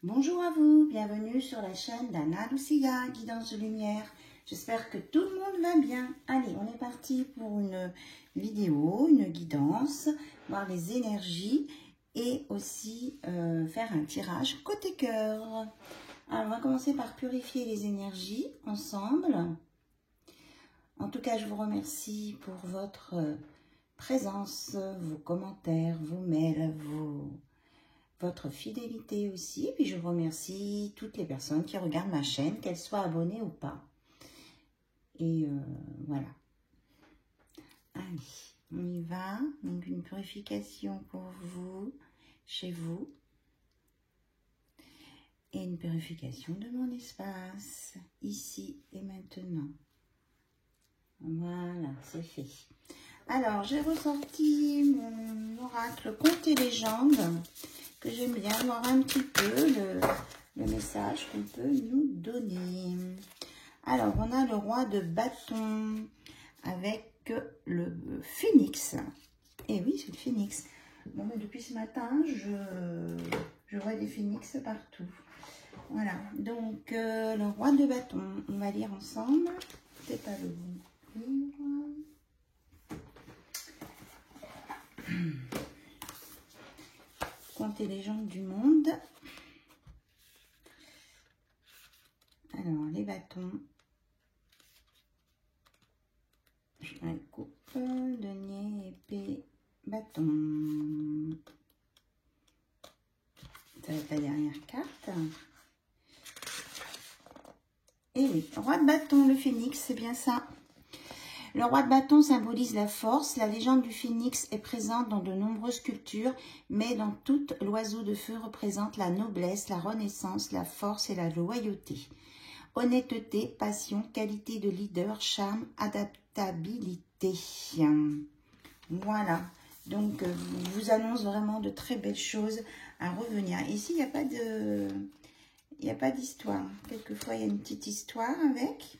Bonjour à vous, bienvenue sur la chaîne d'Anna Lucia, Guidance de Lumière. J'espère que tout le monde va bien. Allez, on est parti pour une vidéo, une guidance, voir les énergies et aussi faire un tirage côté cœur. Alors, on va commencer par purifier les énergies ensemble. En tout cas, je vous remercie pour votre présence, vos commentaires, vos mails, votre fidélité aussi. Puis je remercie toutes les personnes qui regardent ma chaîne, qu'elles soient abonnées ou pas. Et voilà. Allez, on y va. Donc une purification pour vous, chez vous. Et une purification de mon espace, ici et maintenant. Voilà, c'est fait. Alors, j'ai ressorti mon oracle Contes et légendes, que j'aime bien voir un petit peu le message qu'on peut nous donner. Alors, on a le roi de bâton avec le phénix. Et oui, c'est le phénix. Bon, mais depuis ce matin, je vois des phénix partout. Voilà, donc le roi de bâton, on va lire ensemble. C'est pas le bon livre. Contes et légendes du monde. Alors, les bâtons. Un coupe, denier, épée, bâton. Ça va être la dernière carte. Et oui, roi de bâton, le phénix, c'est bien ça. Le roi de bâton symbolise la force. La légende du phénix est présente dans de nombreuses cultures, mais dans toutes, l'oiseau de feu représente la noblesse, la renaissance, la force et la loyauté. Honnêteté, passion, qualité de leader, charme, adaptabilité. Voilà. Donc, vous annonce vraiment de très belles choses à revenir. Ici, il n'y a pas de... Il n'y a pas d'histoire. Quelquefois, il y a une petite histoire avec.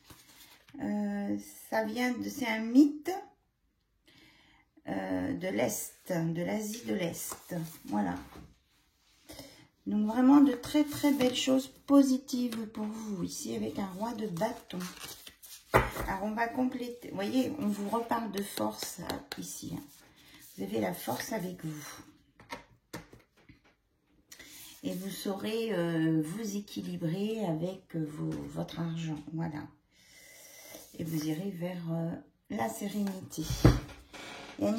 Ça vient de... C'est un mythe de l'Est, de l'Asie de l'Est. Voilà. Donc, vraiment de très, très belles choses positives pour vous. Ici, avec un roi de bâton. Alors, on va compléter. Vous voyez, on vous reparle de force ici. Vous avez la force avec vous. Et vous saurez vous équilibrer avec votre argent. Voilà. Et vous irez vers la sérénité. Il y a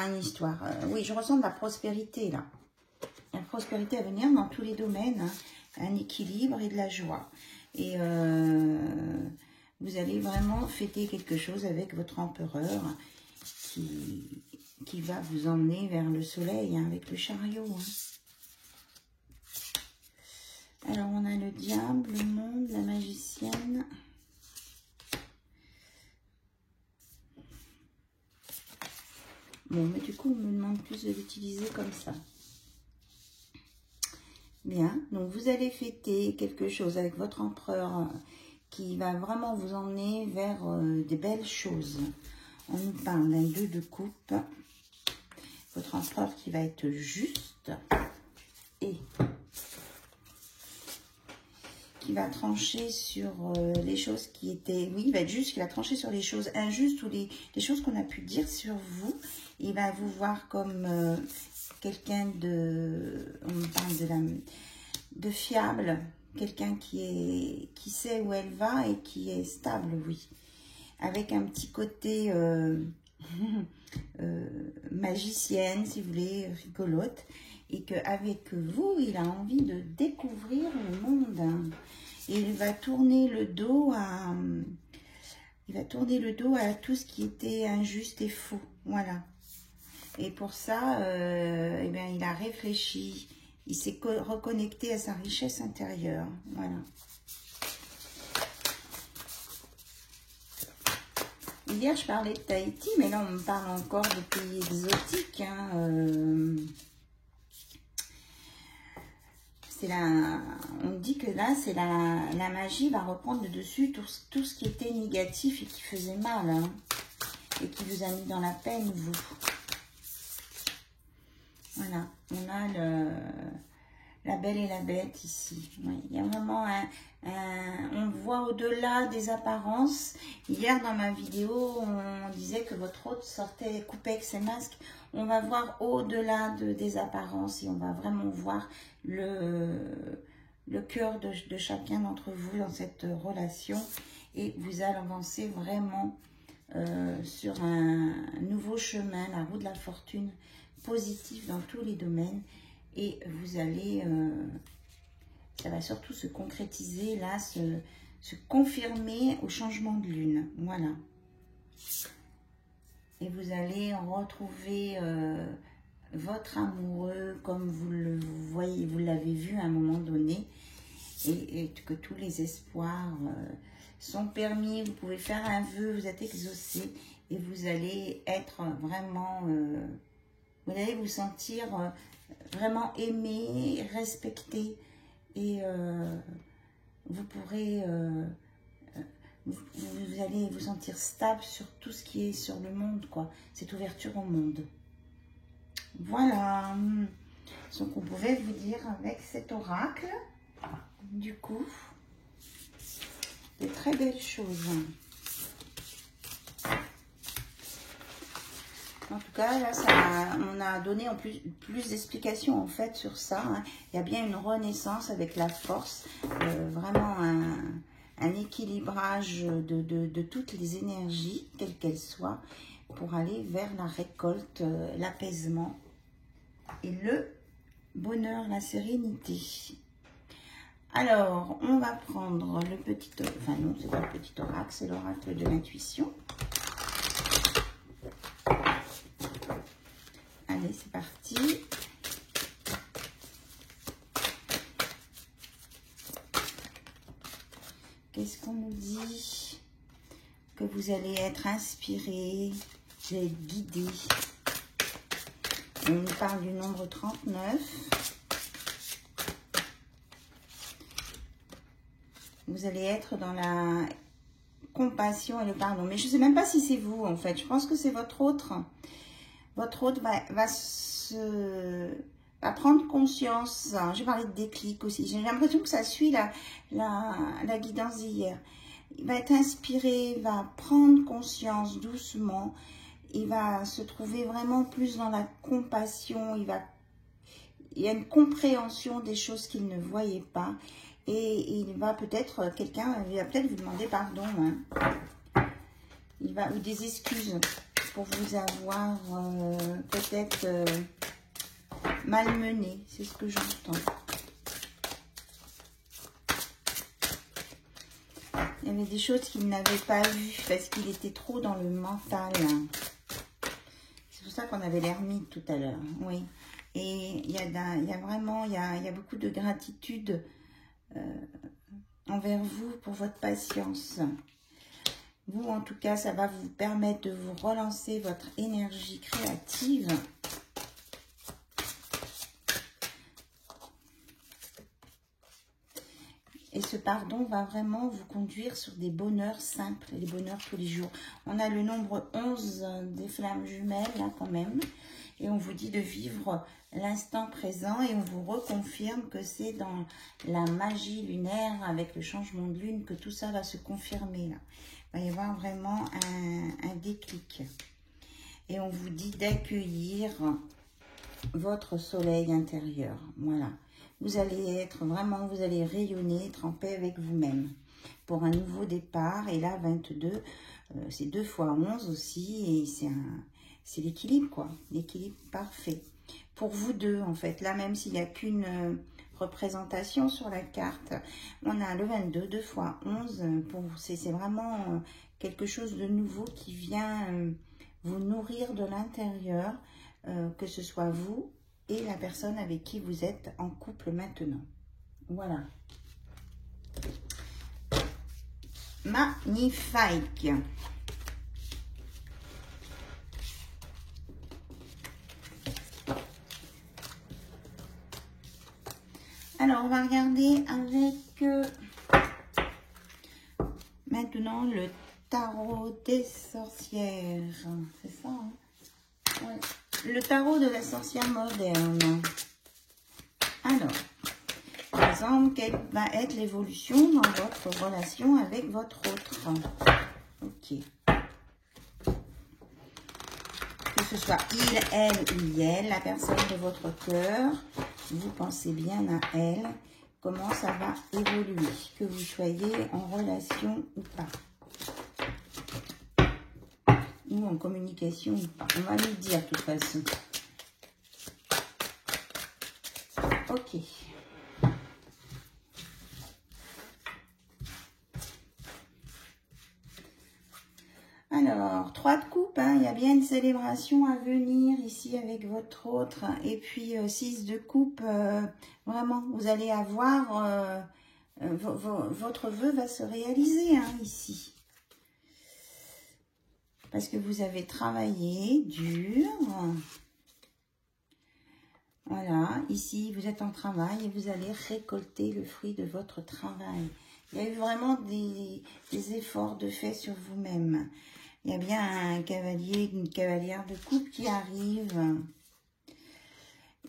une histoire. Oui, je ressens de la prospérité là. La prospérité à venir dans tous les domaines. Hein. Un équilibre et de la joie. Et vous allez vraiment fêter quelque chose avec votre empereur qui va vous emmener vers le soleil hein, avec le chariot. Hein. Alors, on a le diable, le monde, la magicienne. Bon, mais du coup, on me demande plus de l'utiliser comme ça. Bien, donc vous allez fêter quelque chose avec votre empereur qui va vraiment vous emmener vers des belles choses. On nous parle d'un 2 de coupe. Votre empereur qui va être juste et qui va trancher sur les choses qui étaient... Oui, il va être juste, il va trancher sur les choses injustes ou les choses qu'on a pu dire sur vous. Il va vous voir comme quelqu'un de... On parle de fiable, quelqu'un qui sait où elle va et qui est stable, oui. Avec un petit côté magicienne, si vous voulez, rigolote. Et qu'avec vous, il a envie de découvrir le monde. Hein. Et il va tourner le dos à... tout ce qui était injuste et faux. Voilà. Et pour ça, eh bien, il a réfléchi. Il s'est reconnecté à sa richesse intérieure. Voilà. Hier, je parlais de Tahiti, mais là, on me parle encore de pays exotiques. Hein, on dit que là, c'est la magie va reprendre le dessus tout ce qui était négatif et qui faisait mal. Hein, et qui vous a mis dans la peine, vous. Voilà. On a la belle et la bête ici. Oui, il y a vraiment on voit au-delà des apparences. Hier dans ma vidéo, on disait que votre hôte sortait coupé avec ses masques. On va voir au-delà des apparences et on va vraiment voir le cœur de chacun d'entre vous dans cette relation. Et vous allez avancer vraiment sur un nouveau chemin, la roue de la fortune, positif dans tous les domaines. Et vous allez, ça va surtout se concrétiser là, se confirmer au changement de lune. Voilà. Et vous allez retrouver votre amoureux comme vous le voyez, vous l'avez vu à un moment donné. Et que tous les espoirs sont permis. Vous pouvez faire un vœu, vous êtes exaucé. Et vous allez être vraiment, vous allez vous sentir vraiment aimé, respecté. Et vous pourrez, vous allez vous sentir stable sur tout ce qui est sur le monde, quoi. Cette ouverture au monde. Voilà ce qu'on pouvait vous dire avec cet oracle. Du coup, de très belles choses. En tout cas, là, on a donné en plus d'explications en fait sur ça. Hein. Il y a bien une renaissance avec la force, vraiment un équilibrage de toutes les énergies, quelles qu'elles soient, pour aller vers la récolte, l'apaisement et le bonheur, la sérénité. Alors, on va prendre le petit, enfin non, c'est pas le petit oracle, c'est l'oracle de l'intuition. Allez, c'est parti. Qu'est-ce qu'on nous dit? Que vous allez être inspiré, vous allez être guidé. On nous parle du nombre 39. Vous allez être dans la compassion et le pardon. Mais je ne sais même pas si c'est vous, en fait. Je pense que c'est votre hôte. Votre hôte va prendre conscience. J'ai parlé de déclic aussi. J'ai l'impression que ça suit la guidance d'hier. Il va être inspiré, va prendre conscience doucement. Il va se trouver vraiment plus dans la compassion. Il y a une compréhension des choses qu'il ne voyait pas. Et il va peut-être, il va peut-être vous demander pardon, hein. Ou des excuses pour vous avoir peut-être malmené, c'est ce que j'entends. Il y avait des choses qu'il n'avait pas vues parce qu'il était trop dans le mental. C'est pour ça qu'on avait l'ermite tout à l'heure, oui. Et il y a vraiment, il y a beaucoup de gratitude envers vous pour votre patience. Vous, en tout cas, ça va vous permettre de vous relancer votre énergie créative. Et ce pardon va vraiment vous conduire sur des bonheurs simples, les bonheurs tous les jours. On a le nombre 11 des flammes jumelles, là, quand même. Et on vous dit de vivre l'instant présent et on vous reconfirme que c'est dans la magie lunaire avec le changement de lune que tout ça va se confirmer. Là. Il va y avoir vraiment un déclic. Et on vous dit d'accueillir votre soleil intérieur. Voilà. Vous allez être vraiment, vous allez rayonner, être en paix avec vous-même pour un nouveau départ. Et là, 22, c'est 2 fois 11 aussi et c'est l'équilibre, quoi. L'équilibre parfait. Pour vous deux, en fait. Là, même s'il n'y a qu'une représentation sur la carte, on a le 22, 2 fois 11. C'est vraiment quelque chose de nouveau qui vient vous nourrir de l'intérieur, que ce soit vous et la personne avec qui vous êtes en couple maintenant. Voilà. Magnifique. Alors, on va regarder avec maintenant le tarot des sorcières. C'est ça, hein? Ouais. Le tarot de la sorcière moderne. Alors, exemple, quelle va être l'évolution dans votre relation avec votre autre. Ok. Que ce soit il, elle ou elle, la personne de votre cœur, vous pensez bien à elle, comment ça va évoluer, que vous soyez en relation ou pas. Ou en communication ou pas. On va nous dire de toute façon. Ok. Alors, 3 de coupe, hein, il y a bien une célébration à venir ici avec votre autre. Et puis 6 de coupe, vraiment, vous allez avoir, votre vœu va se réaliser hein, ici. Parce que vous avez travaillé dur. Voilà, ici vous êtes en travail et vous allez récolter le fruit de votre travail. Il y a eu vraiment des efforts de fait sur vous-même. Il y a bien un cavalier, une cavalière de coupe qui arrive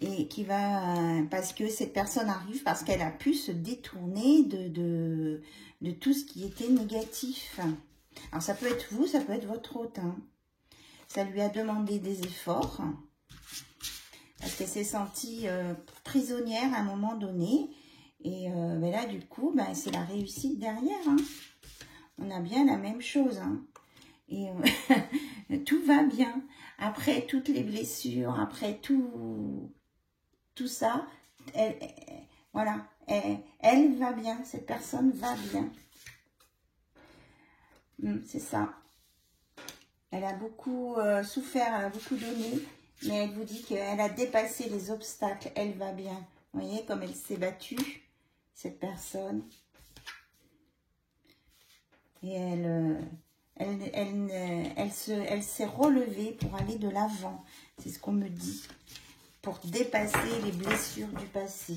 et qui va, parce que cette personne arrive parce qu'elle a pu se détourner de tout ce qui était négatif. Alors ça peut être vous, ça peut être votre hôte. Hein. Ça lui a demandé des efforts parce qu'elle s'est sentie prisonnière à un moment donné. Et ben là, du coup, ben, c'est la réussite derrière. Hein. On a bien la même chose. Hein. Et tout va bien. Après toutes les blessures, après tout ça, voilà, elle va bien. Cette personne va bien. C'est ça. Elle a beaucoup souffert, elle a beaucoup donné. Mais elle vous dit qu'elle a dépassé les obstacles. Elle va bien. Vous voyez comme elle s'est battue, cette personne. Et elle s'est relevée pour aller de l'avant. C'est ce qu'on me dit. Pour dépasser les blessures du passé.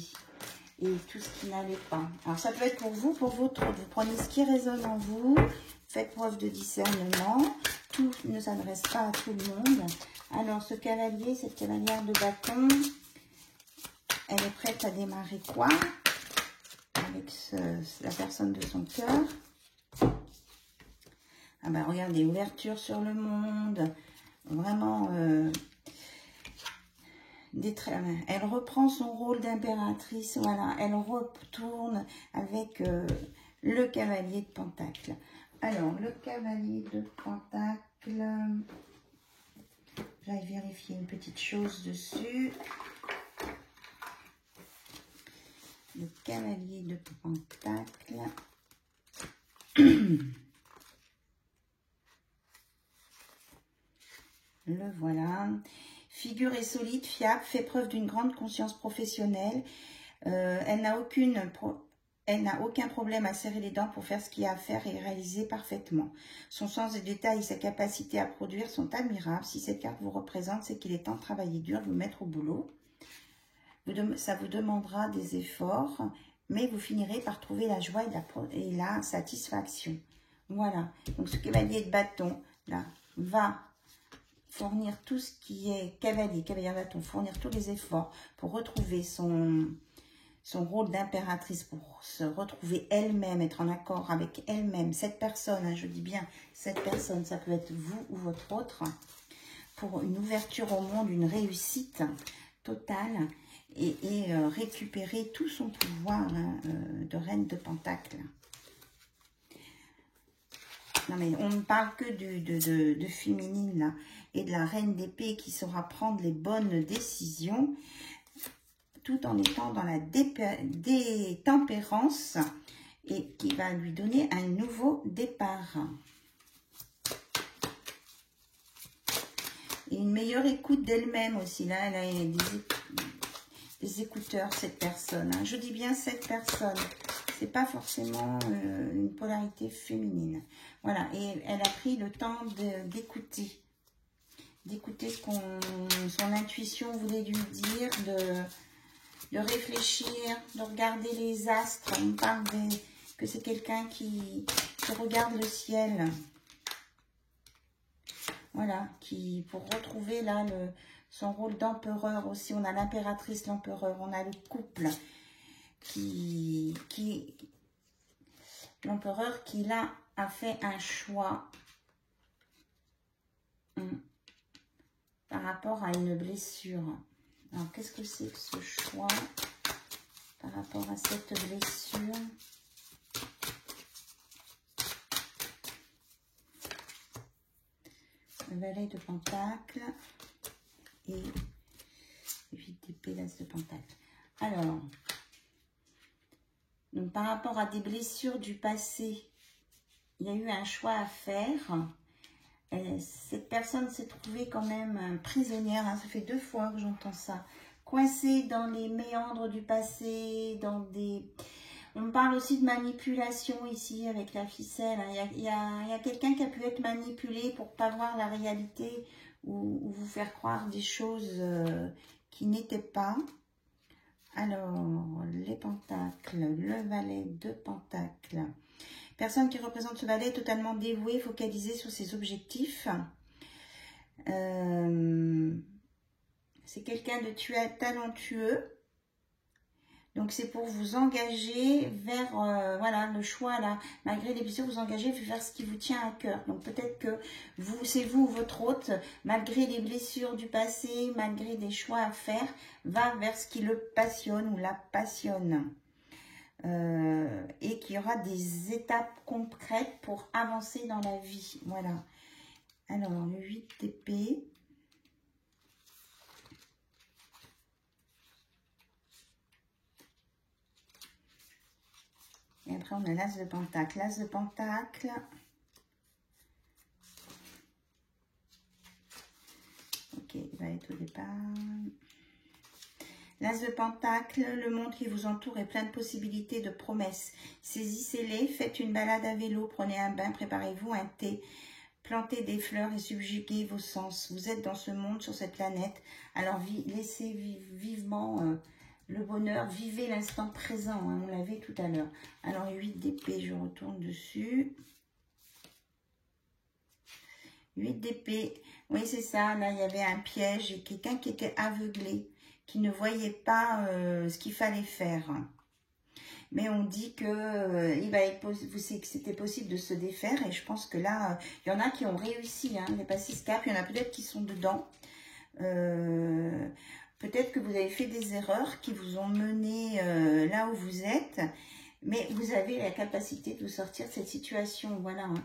Et tout ce qui n'allait pas. Alors ça peut être pour vous, pour votre autre. Vous prenez ce qui résonne en vous. Faites preuve de discernement. Tout ne s'adresse pas à tout le monde. Alors ce cavalier, cette cavalière de bâton, elle est prête à démarrer quoi? Avec la personne de son cœur. Ah ben regardez, ouverture sur le monde. Vraiment, elle reprend son rôle d'impératrice. Voilà, elle retourne avec le cavalier de Pentacle. Alors, le cavalier de Pentacle, j'aille vérifier une petite chose dessus. Le cavalier de Pentacle. Le voilà. Figure est solide, fiable, fait preuve d'une grande conscience professionnelle. Elle n'a aucun problème à serrer les dents pour faire ce qu'il y a à faire et réaliser parfaitement. Son sens des détails et sa capacité à produire sont admirables. Si cette carte vous représente, c'est qu'il est temps de travailler dur, de vous mettre au boulot. Ça vous demandera des efforts, mais vous finirez par trouver la joie et la satisfaction. Voilà. Donc ce cavalier de bâton, là, va fournir tout ce qui est cavalière bâton, fournir tous les efforts pour retrouver son rôle d'impératrice, pour se retrouver elle-même, être en accord avec elle-même, cette personne, hein, je dis bien cette personne, ça peut être vous ou votre autre, pour une ouverture au monde, une réussite totale et récupérer tout son pouvoir hein, de reine de Pentacle. Non mais on ne parle que de féminine là, et de la reine d'épée qui saura prendre les bonnes décisions tout en étant dans la détempérance et qui va lui donner un nouveau départ. Et une meilleure écoute d'elle-même aussi. Là, elle a des écouteurs, cette personne. Hein. Je dis bien cette personne. C'est pas forcément une polarité féminine. Voilà, et elle a pris le temps d'écouter. D'écouter ce son intuition voulait lui dire, de réfléchir, de regarder les astres. On parle que c'est quelqu'un qui regarde le ciel. Voilà, pour retrouver là son rôle d'empereur aussi. On a l'impératrice, l'empereur, on a le couple. l'empereur qui là a fait un choix par rapport à une blessure. Alors, qu'est-ce que c'est que ce choix par rapport à cette blessure? Le valet de pentacle et 8 d'épée, l'as de pentacle. Alors, donc par rapport à des blessures du passé, il y a eu un choix à faire. Cette personne s'est trouvée quand même prisonnière, hein, ça fait 2 fois que j'entends ça, coincée dans les méandres du passé, dans des... On parle aussi de manipulation ici avec la ficelle, hein. Il y a quelqu'un qui a pu être manipulé pour pas voir la réalité ou vous faire croire des choses qui n'étaient pas. Alors, les pentacles, le valet de pentacles. Personne qui représente ce valet est totalement dévouée, focalisée sur ses objectifs. C'est quelqu'un de talentueux. Donc, c'est pour vous engager vers, voilà, le choix là. Malgré les blessures, vous engagez vers ce qui vous tient à cœur. Donc, peut-être que c'est vous ou votre hôte, malgré les blessures du passé, malgré des choix à faire, va vers ce qui le passionne ou la passionne. Et qu'il y aura des étapes concrètes pour avancer dans la vie. Voilà. Alors, le 8 d'épée. Et après, on a l'as de pentacle. L'as de pentacle. Ok, il va être au départ. L'as de pentacle, le monde qui vous entoure est plein de possibilités, de promesses. Saisissez-les, faites une balade à vélo, prenez un bain, préparez-vous un thé, plantez des fleurs et subjuguez vos sens. Vous êtes dans ce monde, sur cette planète, alors laissez vivement le bonheur, vivez l'instant présent, hein, on l'avait tout à l'heure. Alors 8 d'épée, je retourne dessus. 8 d'épée, oui c'est ça, là il y avait un piège et quelqu'un qui était aveuglé, qui ne voyait pas ce qu'il fallait faire. Mais on dit que c'était possible de se défaire et je pense que là, il y en a qui ont réussi, hein, les passés ce cap, il y en a peut-être qui sont dedans. Peut-être que vous avez fait des erreurs qui vous ont mené là où vous êtes, mais vous avez la capacité de vous sortir de cette situation, voilà. Hein.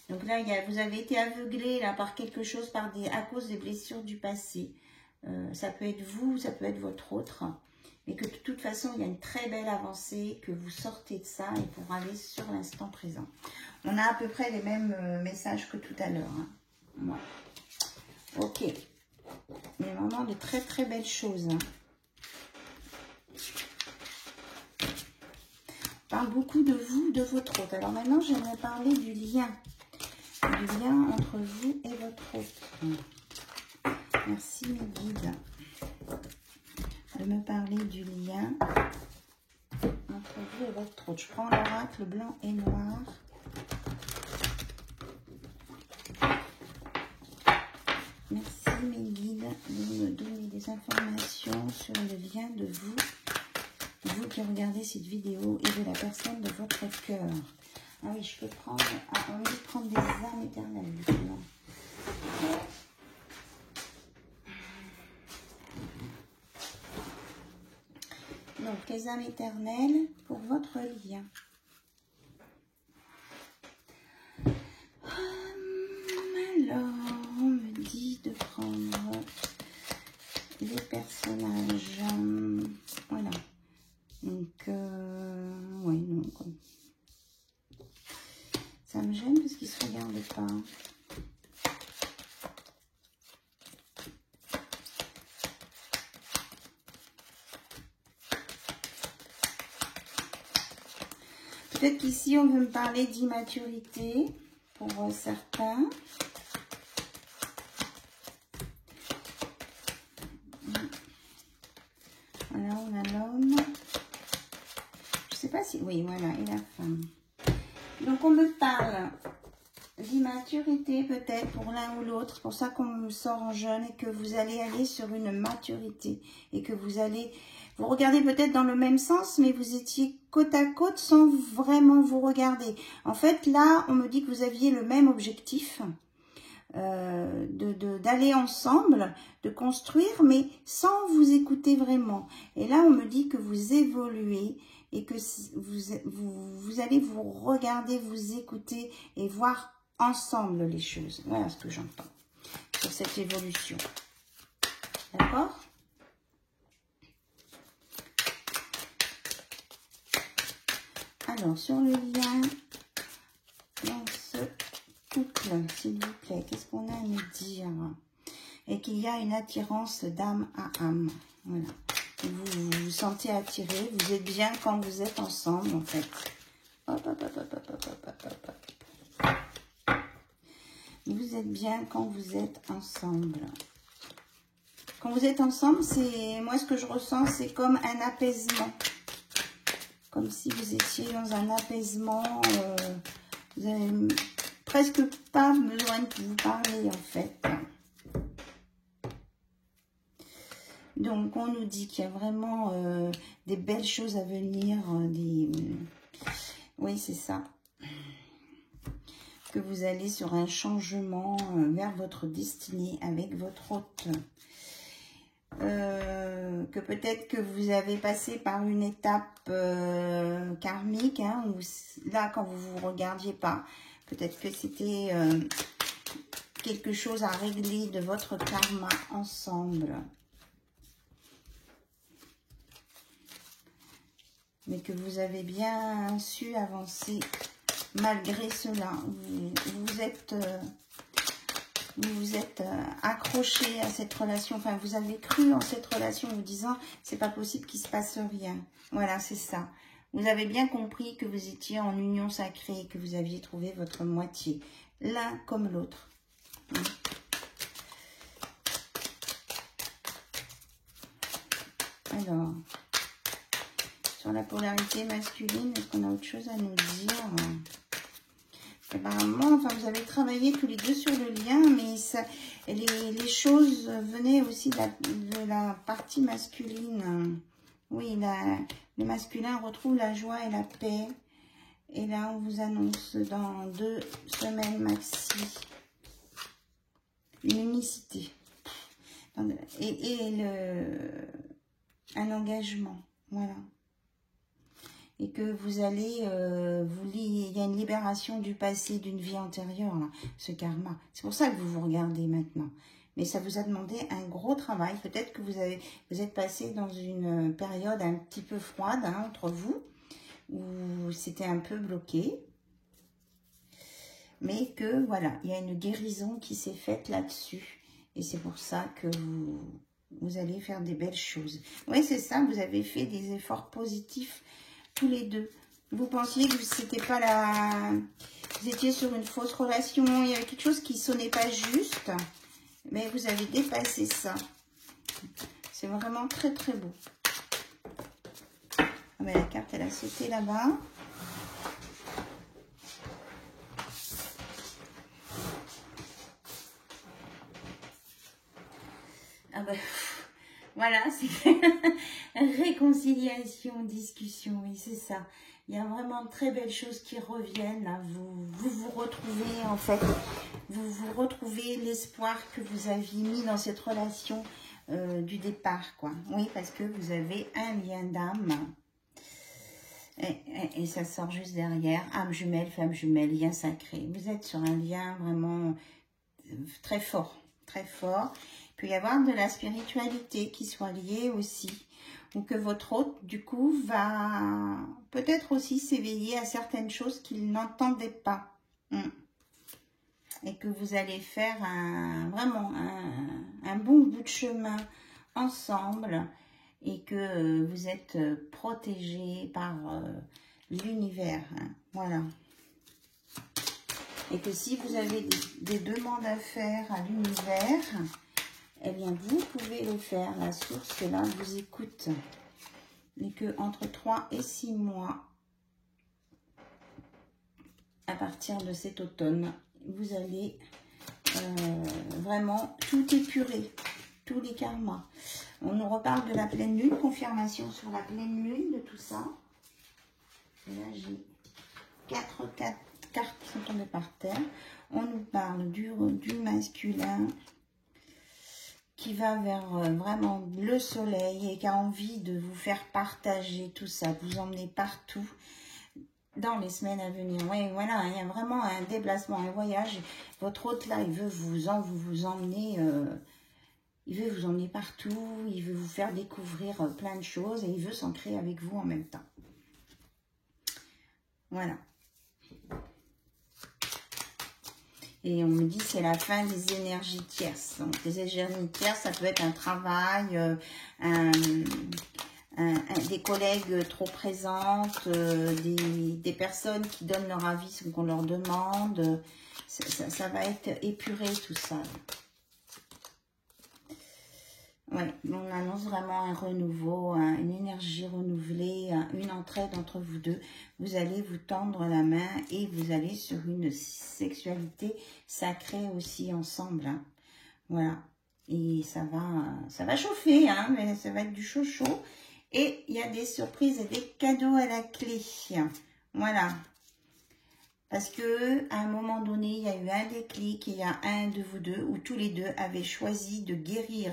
Donc là, vous avez été aveuglé là, par quelque chose, à cause des blessures du passé. Ça peut être vous, ça peut être votre autre, mais que de toute façon, il y a une très belle avancée, que vous sortez de ça et pour aller sur l'instant présent. On a à peu près les mêmes messages que tout à l'heure. Hein. Ouais. Ok. Mais vraiment de très très belles choses. Hein. On parle beaucoup de vous, de votre autre. Alors maintenant, j'aimerais parler du lien. Du lien entre vous et votre autre. Merci mes guides de me parler du lien entre vous et votre autre. Je prends l'oracle blanc et noir. Merci mes guides de me donner des informations sur le lien de vous qui regardez cette vidéo et de la personne de votre cœur. Ah oui, je peux prendre, on va prendre des âmes éternelles justement. Donc, les âmes éternelles pour votre lien. Alors, on me dit de prendre les personnages. Voilà. Donc, oui, non. Ça me gêne parce qu'ils ne se regardent pas. Peut-être qu'ici, on veut me parler d'immaturité pour certains. Voilà, on a l'homme. Je ne sais pas si... Oui, voilà, et la femme. Donc, on me parle d'immaturité peut-être pour l'un ou l'autre. C'est pour ça qu'on me sort en jeune et que vous allez aller sur une maturité. Et que vous allez Vous regardez peut-être dans le même sens, mais vous étiez côte à côte sans vraiment vous regarder. En fait, là, on me dit que vous aviez le même objectif, d'aller ensemble, de construire, mais sans vous écouter vraiment. Et là, on me dit que vous évoluez et que vous allez vous regarder, vous écouter et voir ensemble les choses. Voilà ce que j'entends sur cette évolution. D'accord? Alors, sur le lien dans ce couple, s'il vous plaît, qu'est-ce qu'on a à nous dire? Et qu'il y a une attirance d'âme à âme. Voilà. Vous vous sentez attiré, vous êtes bien quand vous êtes ensemble, en fait. Hop, hop, hop, hop, hop, hop, hop, hop, hop. Vous êtes bien quand vous êtes ensemble. Quand vous êtes ensemble, c'est moi ce que je ressens, c'est comme un apaisement. Comme si vous étiez dans un apaisement. Vous n'avez presque pas besoin de vous parler, en fait. Donc, on nous dit qu'il y a vraiment des belles choses à venir. Oui, c'est ça. Que vous allez sur un changement vers votre destinée avec votre hôte. Que peut-être que vous avez passé par une étape karmique, hein, où là, quand vous ne vous regardiez pas, peut-être que c'était quelque chose à régler de votre karma ensemble. Mais que vous avez bien su avancer malgré cela. Vous vous êtes accroché à cette relation. Enfin, vous avez cru en cette relation en vous disant, c'est pas possible qu'il se passe rien. Voilà, c'est ça. Vous avez bien compris que vous étiez en union sacrée, que vous aviez trouvé votre moitié, l'un comme l'autre. Alors... Sur la polarité masculine, est-ce qu'on a autre chose à nous dire? Apparemment, enfin, vous avez travaillé tous les deux sur le lien, mais ça, les choses venaient aussi de la partie masculine. Oui, le masculin retrouve la joie et la paix. Et là, on vous annonce dans 2 semaines maxi une unicité. Et un engagement. Voilà. Et que vous allez, il y a une libération du passé, d'une vie antérieure, là, ce karma. C'est pour ça que vous vous regardez maintenant. Mais ça vous a demandé un gros travail. Peut-être que vous êtes passé dans une période un petit peu froide, hein, entre vous, où c'était un peu bloqué. Mais que, voilà, il y a une guérison qui s'est faite là-dessus. Et c'est pour ça que vous allez faire des belles choses. Oui, c'est ça, vous avez fait des efforts positifs tous les deux. Vous pensiez que c'était pas vous étiez sur une fausse relation, il y avait quelque chose qui sonnait pas juste, mais vous avez dépassé ça. C'est vraiment très très beau. Ah ben, la carte elle a sauté là-bas. Ah ben, voilà, c'est réconciliation, discussion, oui, c'est ça. Il y a vraiment de très belles choses qui reviennent. Là. Vous retrouvez, en fait, vous retrouvez l'espoir que vous aviez mis dans cette relation du départ, quoi. Oui, parce que vous avez un lien d'âme. Et ça sort juste derrière. Âme jumelle, femme jumelle, lien sacré. Vous êtes sur un lien vraiment très fort, très fort. Il peut y avoir de la spiritualité qui soit liée aussi, ou que votre hôte, du coup, va peut-être aussi s'éveiller à certaines choses qu'il n'entendait pas. Et que vous allez faire vraiment un bon bout de chemin ensemble, et que vous êtes protégés par l'univers. Hein, voilà. Et que si vous avez des demandes à faire à l'univers, eh bien, vous pouvez le faire. La source, là, vous écoute. Et que entre 3 et 6 mois, à partir de cet automne, vous allez vraiment tout épurer, tous les karmas. On nous reparle de la pleine lune, confirmation sur la pleine lune, de tout ça. Et là, j'ai 4 cartes qui sont tombées par terre. On nous parle du masculin qui va vers vraiment le soleil et qui a envie de vous faire partager tout ça, de vous emmener partout dans les semaines à venir. Oui, voilà, il y a vraiment un déplacement, un voyage. Votre hôte là, il veut vous emmener, il veut vous emmener partout, il veut vous faire découvrir plein de choses et il veut s'ancrer avec vous en même temps. Voilà. Et on me dit c'est la fin des énergies tierces. Donc les énergies tierces, ça peut être un travail, des collègues trop présentes, des personnes qui donnent leur avis sans qu'on leur demande. Ça va être épuré tout ça. Ouais, on annonce vraiment un renouveau, une énergie renouvelée, une entraide entre vous deux. Vous allez vous tendre la main et vous allez sur une sexualité sacrée aussi ensemble. Hein. Voilà. Et ça va chauffer, hein, mais ça va être du chaud chaud. Et il y a des surprises et des cadeaux à la clé. Voilà. Parce que à un moment donné, il y a eu un déclic, il y a un de vous deux où tous les deux avaient choisi de guérir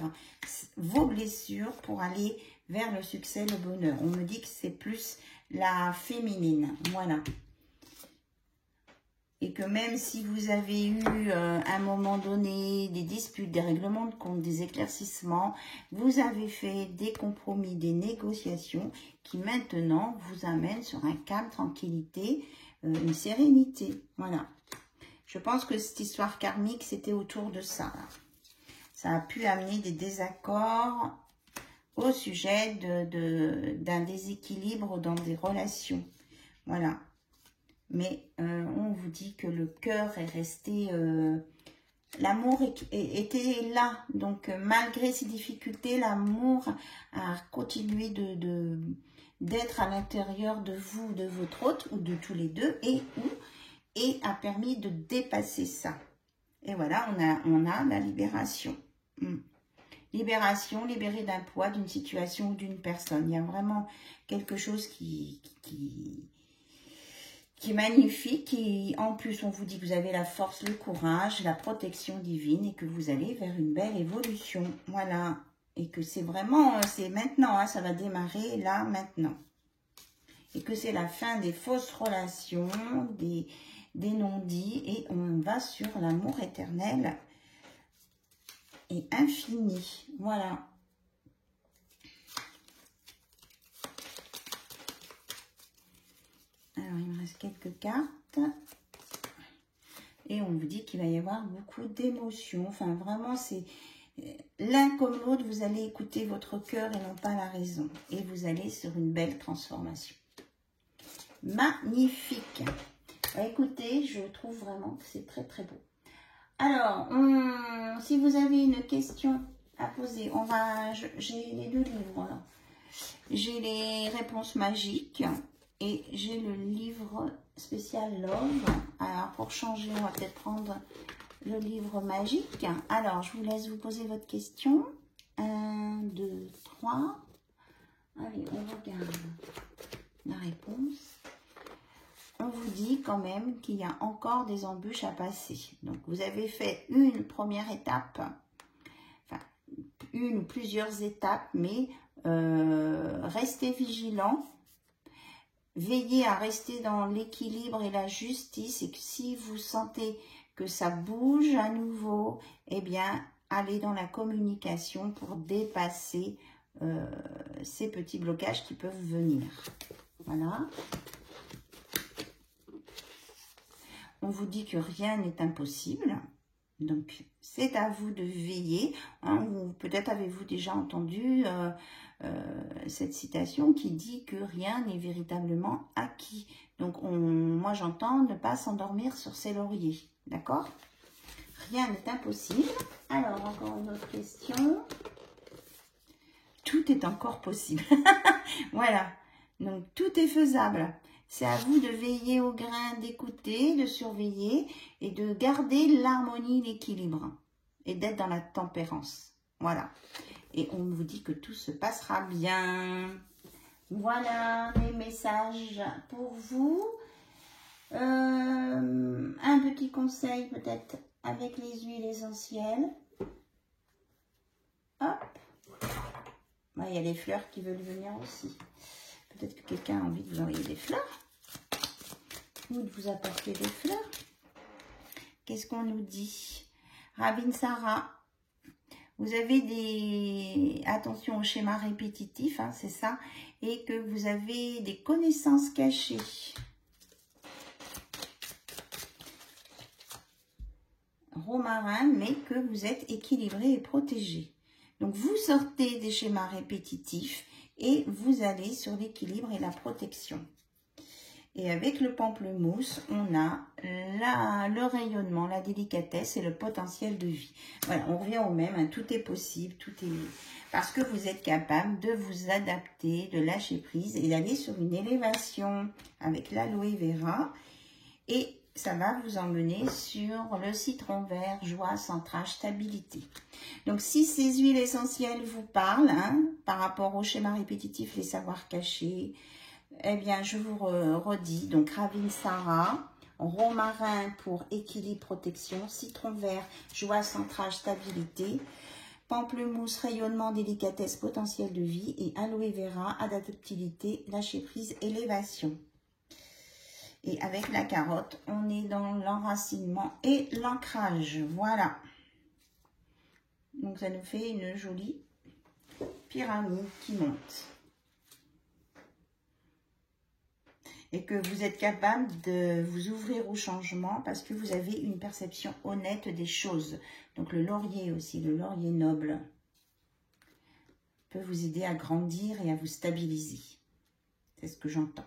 vos blessures pour aller vers le succès, le bonheur. On me dit que c'est plus la féminine, voilà. Et que même si vous avez eu à un moment donné des disputes, des règlements de compte, des éclaircissements, vous avez fait des compromis, des négociations qui maintenant vous amènent sur un calme, tranquillité, une sérénité, voilà. Je pense que cette histoire karmique, c'était autour de ça. Là. Ça a pu amener des désaccords au sujet d'un déséquilibre dans des relations. Voilà. Mais on vous dit que le cœur est resté... l'amour était là. Donc, malgré ces difficultés, l'amour a continué d'être à l'intérieur de vous, de votre hôte, ou de tous les deux, et a permis de dépasser ça. Et voilà, on a la libération. Libération, libérée d'un poids, d'une situation ou d'une personne. Il y a vraiment quelque chose qui est magnifique. Et en plus, on vous dit que vous avez la force, le courage, la protection divine et que vous allez vers une belle évolution. Voilà. Et que c'est vraiment, c'est maintenant, hein, ça va démarrer là, maintenant. Et que c'est la fin des fausses relations, des non-dits, et on va sur l'amour éternel et infini. Voilà. Alors, il me reste quelques cartes. Et on vous dit qu'il va y avoir beaucoup d'émotions. Enfin, vraiment, c'est... L'un comme l'autre, vous allez écouter votre cœur et non pas la raison. Et vous allez sur une belle transformation. Magnifique. Bah, écoutez, je trouve vraiment que c'est très très beau. Alors, si vous avez une question à poser, j'ai les deux livres là. J'ai les réponses magiques et j'ai le livre spécial Love. Alors, pour changer, on va peut-être prendre le livre magique. Alors, je vous laisse vous poser votre question. 1, 2, 3. Allez, on regarde la réponse. On vous dit quand même qu'il y a encore des embûches à passer. Donc, vous avez fait une première étape, enfin, une ou plusieurs étapes, mais restez vigilants. Veillez à rester dans l'équilibre et la justice. Et que si vous sentez que ça bouge à nouveau, eh bien, allez dans la communication pour dépasser ces petits blocages qui peuvent venir. Voilà. On vous dit que rien n'est impossible. Donc, c'est à vous de veiller. Hein, peut-être avez-vous déjà entendu cette citation qui dit que rien n'est véritablement acquis. Donc, moi, j'entends ne pas s'endormir sur ses lauriers. D'accord? Rien n'est impossible. Alors, encore une autre question. Tout est encore possible. Voilà. Donc, tout est faisable. C'est à vous de veiller au grain, d'écouter, de surveiller et de garder l'harmonie, l'équilibre et d'être dans la tempérance. Voilà. et on vous dit que tout se passera bien. Voilà mes messages pour vous. Un petit conseil peut-être avec les huiles essentielles. Hop. Il y a des fleurs qui veulent venir aussi. Peut-être que quelqu'un a envie de vous envoyer des fleurs ou de vous apporter des fleurs. Qu'est-ce qu'on nous dit? Ravinsara, vous avez des... Attention au schéma répétitif, hein, c'est ça. Et que vous avez des connaissances cachées. Romarin, mais que vous êtes équilibré et protégé. Donc, vous sortez des schémas répétitifs et vous allez sur l'équilibre et la protection. Et avec le pamplemousse, on a le rayonnement, la délicatesse et le potentiel de vie. Voilà, on revient au même, hein, tout est possible, tout est... Parce que vous êtes capable de vous adapter, de lâcher prise et d'aller sur une élévation avec l'aloe vera. Et ça va vous emmener sur le citron vert, joie, centrage, stabilité. Donc, si ces huiles essentielles vous parlent, hein, par rapport au schéma répétitif, les savoirs cachés, eh bien, je vous redis, donc Ravinsara, romarin pour équilibre, protection, citron vert, joie, centrage, stabilité, pamplemousse, rayonnement, délicatesse, potentiel de vie et aloe vera, adaptabilité, lâcher prise, élévation. Et avec la carotte, on est dans l'enracinement et l'ancrage. Voilà. Donc, ça nous fait une jolie pyramide qui monte. Et que vous êtes capable de vous ouvrir au changement parce que vous avez une perception honnête des choses. Donc, le laurier aussi, le laurier noble, peut vous aider à grandir et à vous stabiliser. C'est ce que j'entends.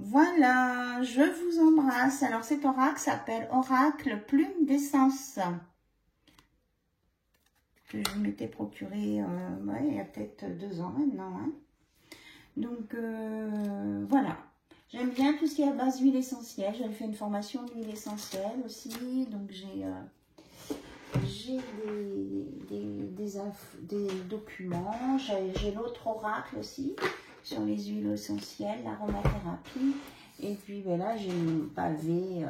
Voilà, je vous embrasse. Alors, cet oracle s'appelle Oracle Plume d'Essence. Que je m'étais procuré ouais, il y a peut-être 2 ans maintenant. Hein. Donc, voilà. J'aime bien tout ce qui est à base d'huile essentielle. J'avais fait une formation d'huile essentielle aussi. Donc, j'ai des documents. J'ai l'autre oracle aussi sur les huiles essentielles, l'aromathérapie. Et puis, ben là, j'ai mon pavé.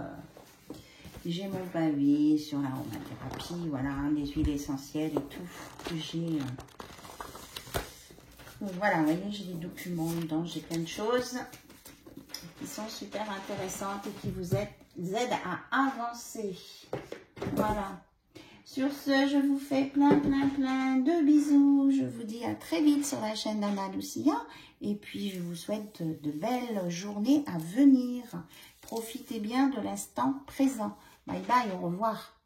J'ai mon pavé sur l'aromathérapie. Voilà, les huiles essentielles et tout que j'ai... Donc voilà, vous voyez, j'ai des documents dedans, j'ai plein de choses qui sont super intéressantes et qui vous aident à avancer. Voilà. Sur ce, je vous fais plein de bisous. Je vous dis à très vite sur la chaîne d'Anna Lucia. Et puis, je vous souhaite de belles journées à venir. Profitez bien de l'instant présent. Bye bye, au revoir.